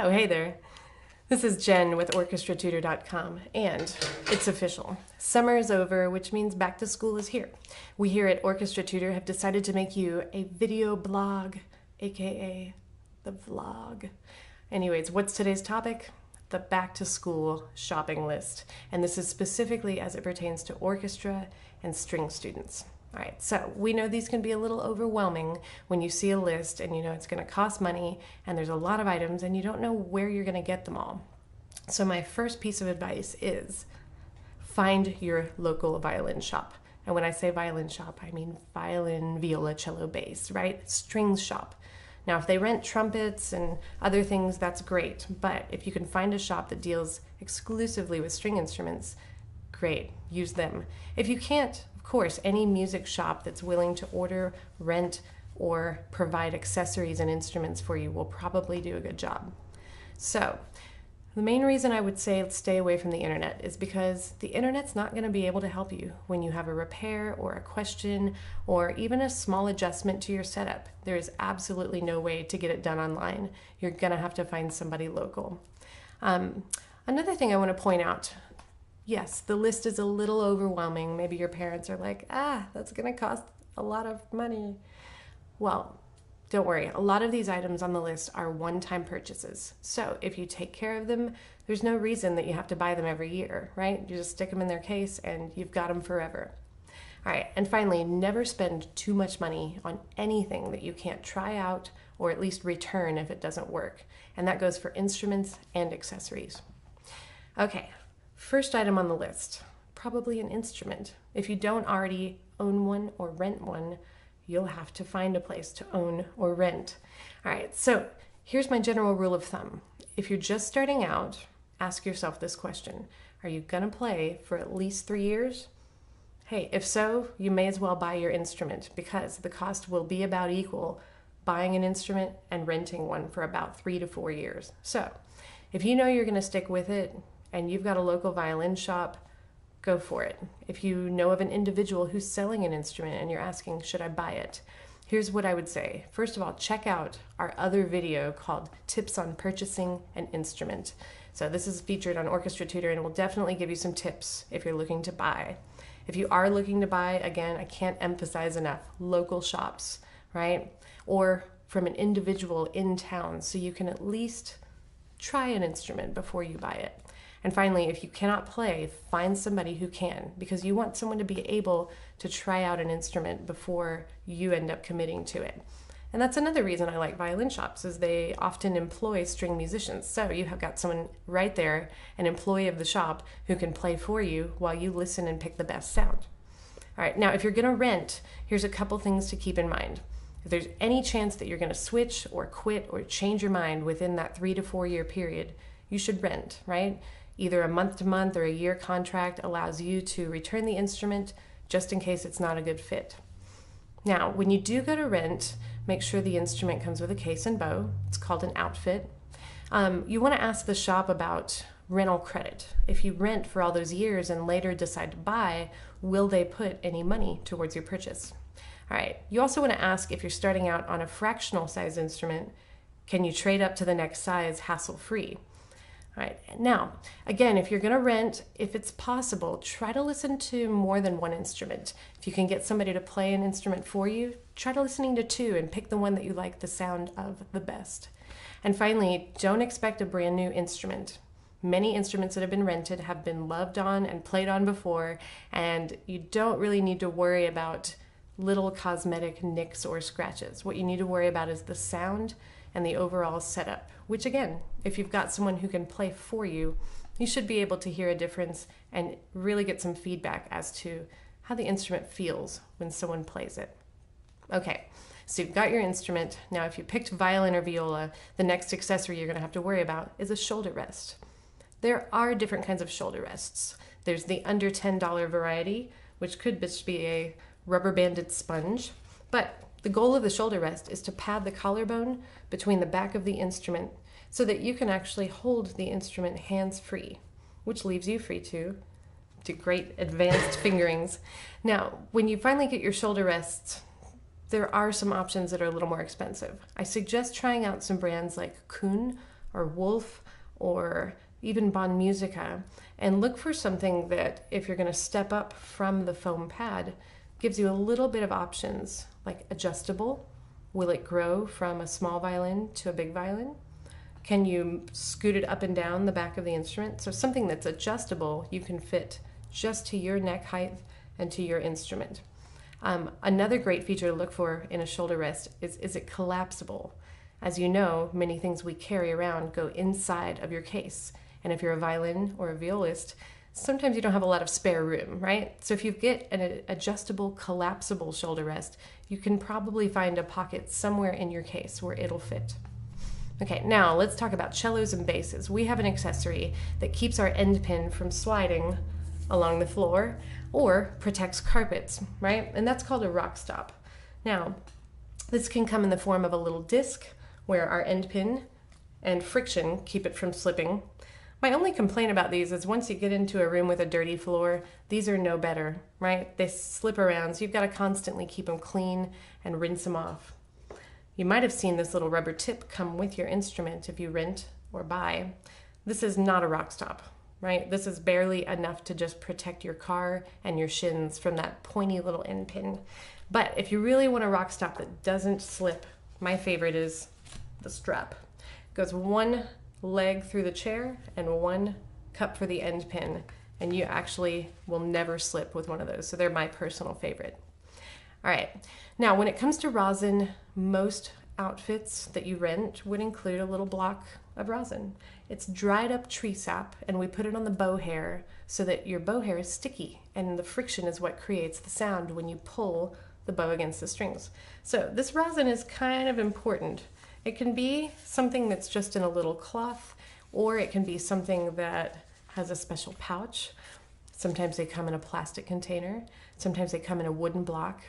Oh, hey there. This is Jen with OrchestraTutor.com, and it's official. Summer is over, which means back to school is here. We here at Orchestra Tutor have decided to make you a video blog, aka the vlog. Anyways, what's today's topic? The back to school shopping list. And this is specifically as it pertains to orchestra and string students. All right, so we know these can be a little overwhelming when you see a list and you know it's going to cost money and there's a lot of items and you don't know where you're going to get them all. So my first piece of advice is find your local violin shop. And when I say violin shop, I mean violin, viola, cello, bass, right? Strings shop. Now, if they rent trumpets and other things, that's great. But if you can find a shop that deals exclusively with string instruments, great, use them. If you can't, of course, any music shop that's willing to order, rent, or provide accessories and instruments for you will probably do a good job. So, the main reason I would say stay away from the internet is because the internet's not going to be able to help you when you have a repair or a question or even a small adjustment to your setup. There is absolutely no way to get it done online. You're going to have to find somebody local. Another thing I want to point out, yes, the list is a little overwhelming. Maybe your parents are like, that's going to cost a lot of money. Well, don't worry, a lot of these items on the list are one-time purchases. So if you take care of them, there's no reason that you have to buy them every year, right? You just stick them in their case and you've got them forever. All right, and finally, never spend too much money on anything that you can't try out or at least return if it doesn't work. And that goes for instruments and accessories. Okay, first item on the list, probably an instrument. If you don't already own one or rent one, you'll have to find a place to own or rent. All right, so here's my general rule of thumb. If you're just starting out, ask yourself this question. Are you gonna play for at least 3 years? Hey, if so, you may as well buy your instrument because the cost will be about equal buying an instrument and renting one for about 3 to 4 years. So if you know you're gonna stick with it and you've got a local violin shop, go for it. If you know of an individual who's selling an instrument and you're asking, should I buy it? Here's what I would say. First of all, check out our other video called Tips on Purchasing an Instrument. So this is featured on Orchestra Tutor and will definitely give you some tips if you're looking to buy. If you are looking to buy, again, I can't emphasize enough, local shops, right? Or from an individual in town so you can at least try an instrument before you buy it. And finally, if you cannot play, find somebody who can, because you want someone to be able to try out an instrument before you end up committing to it. And that's another reason I like violin shops, is they often employ string musicians. So you have got someone right there, an employee of the shop, who can play for you while you listen and pick the best sound. All right, now if you're gonna rent, here's a couple things to keep in mind. If there's any chance that you're gonna switch or quit or change your mind within that 3 to 4 year period, you should rent, right? Either a month-to-month or a year contract allows you to return the instrument just in case it's not a good fit. Now, when you do go to rent, make sure the instrument comes with a case and bow. It's called an outfit. You want to ask the shop about rental credit. If you rent for all those years and later decide to buy, will they put any money towards your purchase? All right. You also want to ask, if you're starting out on a fractional size instrument, can you trade up to the next size hassle-free? All right, now, again, if you're gonna rent, if it's possible, try to listen to more than one instrument. If you can get somebody to play an instrument for you, try to listening to 2 and pick the one that you like the sound of the best. And finally, don't expect a brand new instrument. Many instruments that have been rented have been loved on and played on before, and you don't really need to worry about little cosmetic nicks or scratches. What you need to worry about is the sound and the overall setup, which again, if you've got someone who can play for you, you should be able to hear a difference and really get some feedback as to how the instrument feels when someone plays it. Okay, so you've got your instrument. Now, if you picked violin or viola, the next accessory you're gonna have to worry about is a shoulder rest. There are different kinds of shoulder rests. There's the under $10 variety, which could just be a rubber banded sponge, but the goal of the shoulder rest is to pad the collarbone between the back of the instrument so that you can actually hold the instrument hands-free, which leaves you free to do great advanced fingerings. Now, when you finally get your shoulder rests, there are some options that are a little more expensive. I suggest trying out some brands like Kuhn or Wolf or even Bon Musica, and look for something that, if you're going to step up from the foam pad, gives you a little bit of options, like adjustable. Will it grow from a small violin to a big violin? Can you scoot it up and down the back of the instrument? So something that's adjustable, you can fit just to your neck height and to your instrument. Another great feature to look for in a shoulder rest is it collapsible? As you know, many things we carry around go inside of your case. And if you're a violin or a violist, sometimes you don't have a lot of spare room, right? So if you get an adjustable, collapsible shoulder rest, you can probably find a pocket somewhere in your case where it'll fit. Okay, now let's talk about cellos and basses. We have an accessory that keeps our end pin from sliding along the floor or protects carpets, right? And that's called a rock stop. Now, this can come in the form of a little disc where our end pin and friction keep it from slipping. My only complaint about these is once you get into a room with a dirty floor, these are no better, right? They slip around, so you've got to constantly keep them clean and rinse them off. You might have seen this little rubber tip come with your instrument if you rent or buy. This is not a rock stop, right? This is barely enough to just protect your car and your shins from that pointy little end pin. But if you really want a rock stop that doesn't slip, my favorite is the strap. It goes one leg through the chair and one cup for the end pin, and you actually will never slip with one of those. So they're my personal favorite. All right, now when it comes to rosin, most outfits that you rent would include a little block of rosin. It's dried up tree sap, and we put it on the bow hair so that your bow hair is sticky, and the friction is what creates the sound when you pull the bow against the strings. So this rosin is kind of important. It can be something that's just in a little cloth, or it can be something that has a special pouch. Sometimes they come in a plastic container. Sometimes they come in a wooden block.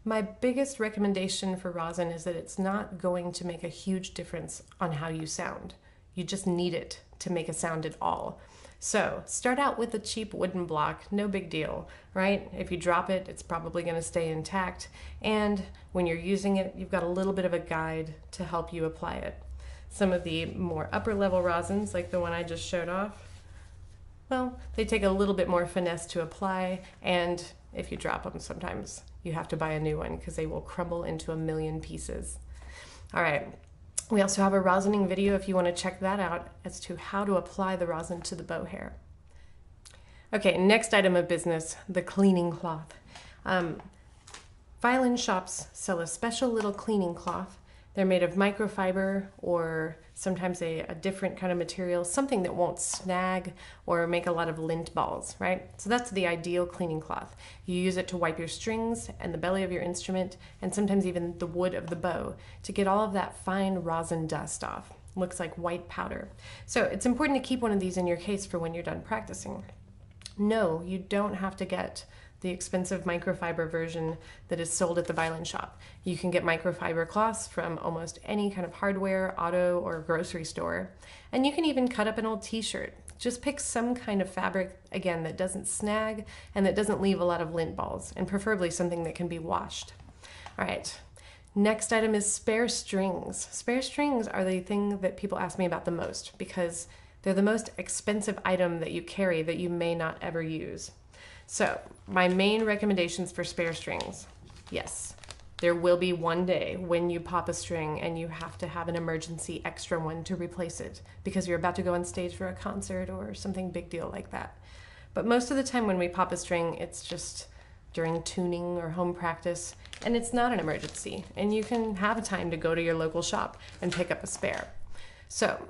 My biggest recommendation for rosin is that it's not going to make a huge difference on how you sound. You just need it to make a sound at all. So start out with a cheap wooden block, no big deal, right? If you drop it, it's probably going to stay intact. And when you're using it, you've got a little bit of a guide to help you apply it. Some of the more upper level rosins, like the one I just showed off, well, they take a little bit more finesse to apply, and if you drop them, sometimes you have to buy a new one because they will crumble into a million pieces. All right. We also have a rosining video if you want to check that out as to how to apply the rosin to the bow hair. Okay, next item of business, the cleaning cloth. Violin shops sell a special little cleaning cloth. They're made of microfiber or sometimes a different kind of material, something that won't snag or make a lot of lint balls, right? So that's the ideal cleaning cloth. You use it to wipe your strings and the belly of your instrument, and sometimes even the wood of the bow, to get all of that fine rosin dust off. Looks like white powder. So it's important to keep one of these in your case for when you're done practicing. No, you don't have to get the expensive microfiber version that is sold at the violin shop. You can get microfiber cloths from almost any kind of hardware, auto, or grocery store. And you can even cut up an old t-shirt. Just pick some kind of fabric, again, that doesn't snag and that doesn't leave a lot of lint balls, and preferably something that can be washed. All right, next item is spare strings. Spare strings are the thing that people ask me about the most because they're the most expensive item that you carry that you may not ever use. So my main recommendations for spare strings, yes, there will be one day when you pop a string and you have to have an emergency extra one to replace it because you're about to go on stage for a concert or something big deal like that. But most of the time when we pop a string, it's just during tuning or home practice, and it's not an emergency, and you can have a time to go to your local shop and pick up a spare. So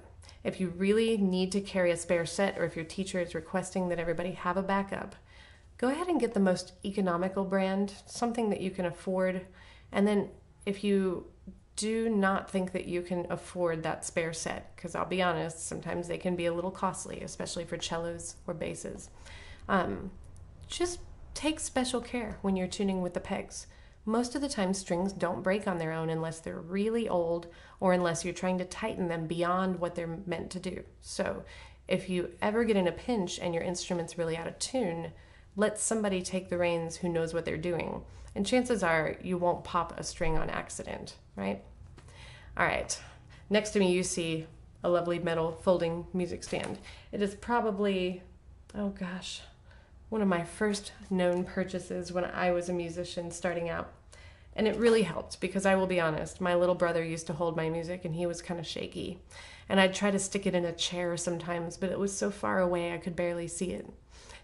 if you really need to carry a spare set, or if your teacher is requesting that everybody have a backup, go ahead and get the most economical brand, something that you can afford. And then if you do not think that you can afford that spare set, because I'll be honest, sometimes they can be a little costly, especially for cellos or basses, just take special care when you're tuning with the pegs. Most of the time strings don't break on their own unless they're really old or unless you're trying to tighten them beyond what they're meant to do. So if you ever get in a pinch and your instrument's really out of tune, let somebody take the reins who knows what they're doing. And chances are you won't pop a string on accident, right? All right, next to me you see a lovely metal folding music stand. It is probably, oh gosh, one of my first known purchases when I was a musician starting out. And it really helped because I will be honest, my little brother used to hold my music and he was kind of shaky. And I'd try to stick it in a chair sometimes, but it was so far away I could barely see it.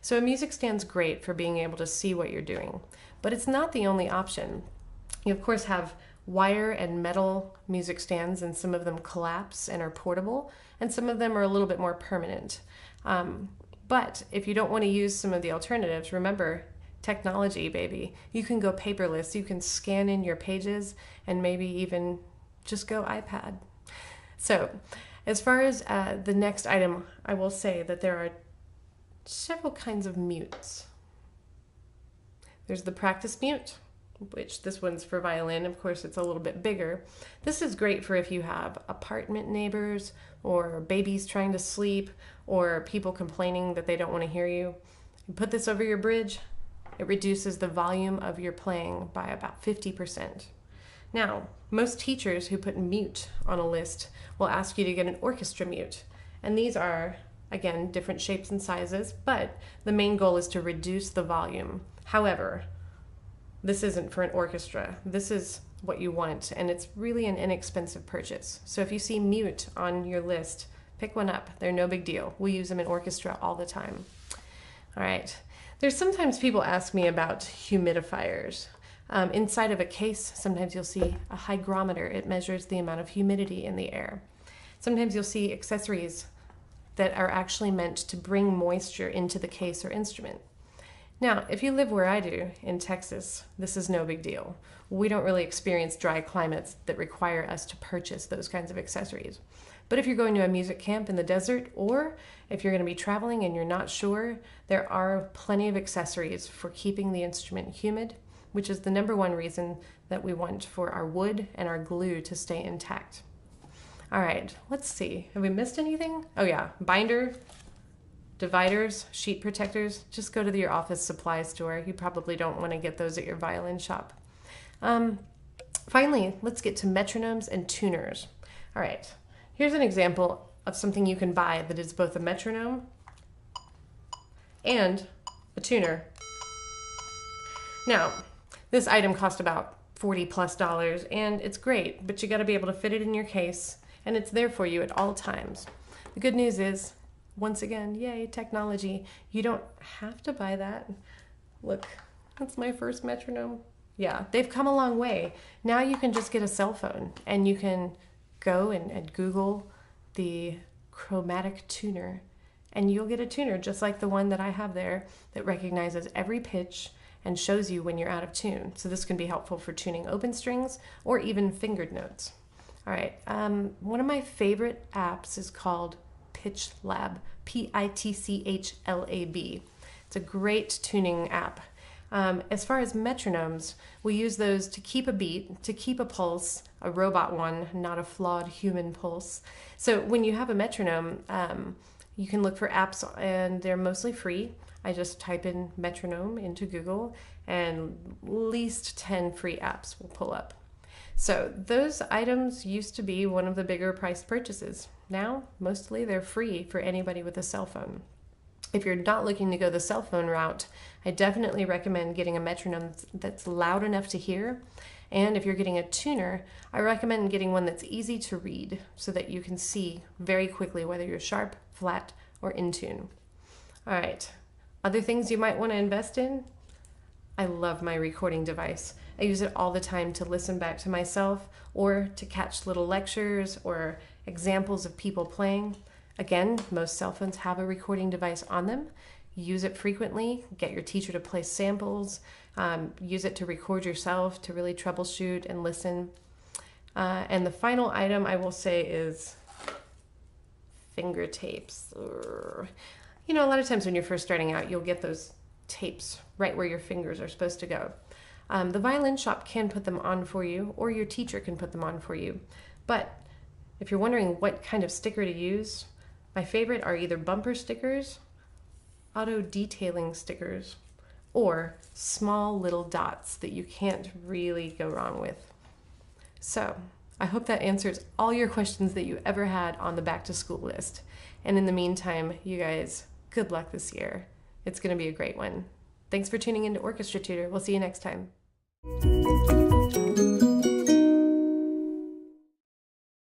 So a music stand's great for being able to see what you're doing, but it's not the only option. You of course have wire and metal music stands, and some of them collapse and are portable, and some of them are a little bit more permanent. But if you don't want to use some of the alternatives, remember, technology, baby. You can go paperless, you can scan in your pages, and maybe even just go iPad. So, as far as the next item, I will say that there are several kinds of mutes. There's the practice mute, which this one's for violin. Of course, it's a little bit bigger. This is great for if you have apartment neighbors or babies trying to sleep or people complaining that they don't want to hear you. You put this over your bridge, it reduces the volume of your playing by about 50%. Now, most teachers who put mute on a list will ask you to get an orchestra mute. And these are, again, different shapes and sizes, but the main goal is to reduce the volume. However, this isn't for an orchestra. This is what you want, and it's really an inexpensive purchase. So if you see mute on your list, pick one up. They're no big deal. We use them in orchestra all the time. All right. There's sometimes people ask me about humidifiers. Inside of a case, sometimes you'll see a hygrometer. It measures the amount of humidity in the air. Sometimes you'll see accessories that are actually meant to bring moisture into the case or instrument. Now, if you live where I do, in Texas, this is no big deal. We don't really experience dry climates that require us to purchase those kinds of accessories. But if you're going to a music camp in the desert, or if you're going to be traveling and you're not sure, there are plenty of accessories for keeping the instrument humid, which is the number one reason that we want for our wood and our glue to stay intact. All right, let's see. Have we missed anything? Oh yeah, binder, dividers, sheet protectors. Just go to your office supply store. You probably don't want to get those at your violin shop. Finally, let's get to metronomes and tuners. All right, here's an example of something you can buy that is both a metronome and a tuner. Now, this item cost about $40+ and it's great, but you got to be able to fit it in your case, and it's there for you at all times. The good news is, once again, yay, technology. You don't have to buy that. Look, that's my first metronome. Yeah, they've come a long way. Now you can just get a cell phone and you can go and Google the chromatic tuner, and you'll get a tuner just like the one that I have there that recognizes every pitch and shows you when you're out of tune. So this can be helpful for tuning open strings or even fingered notes. All right, one of my favorite apps is called Pitch Lab, Pitchlab. It's a great tuning app. As far as metronomes, we use those to keep a beat, to keep a pulse, a robot one, not a flawed human pulse. So when you have a metronome, you can look for apps, and they're mostly free. I just type in metronome into Google, and at least 10 free apps will pull up. So those items used to be one of the bigger priced purchases. Now, mostly they're free for anybody with a cell phone. If you're not looking to go the cell phone route, I definitely recommend getting a metronome that's loud enough to hear. And if you're getting a tuner, I recommend getting one that's easy to read so that you can see very quickly whether you're sharp, flat, or in tune. All right, other things you might want to invest in? I love my recording device. I use it all the time to listen back to myself or to catch little lectures or examples of people playing. Again, most cell phones have a recording device on them. Use it frequently. Get your teacher to play samples. Use it to record yourself, to really troubleshoot and listen. And the final item I will say is finger tapes. You know, a lot of times when you're first starting out, you'll get those tapes right where your fingers are supposed to go. The violin shop can put them on for you, or your teacher can put them on for you. But if you're wondering what kind of sticker to use, my favorite are either bumper stickers, auto detailing stickers, or small little dots that you can't really go wrong with. So I hope that answers all your questions that you ever had on the back to school list. And in the meantime, you guys, good luck this year. It's going to be a great one. Thanks for tuning into Orchestra Tutor. We'll see you next time.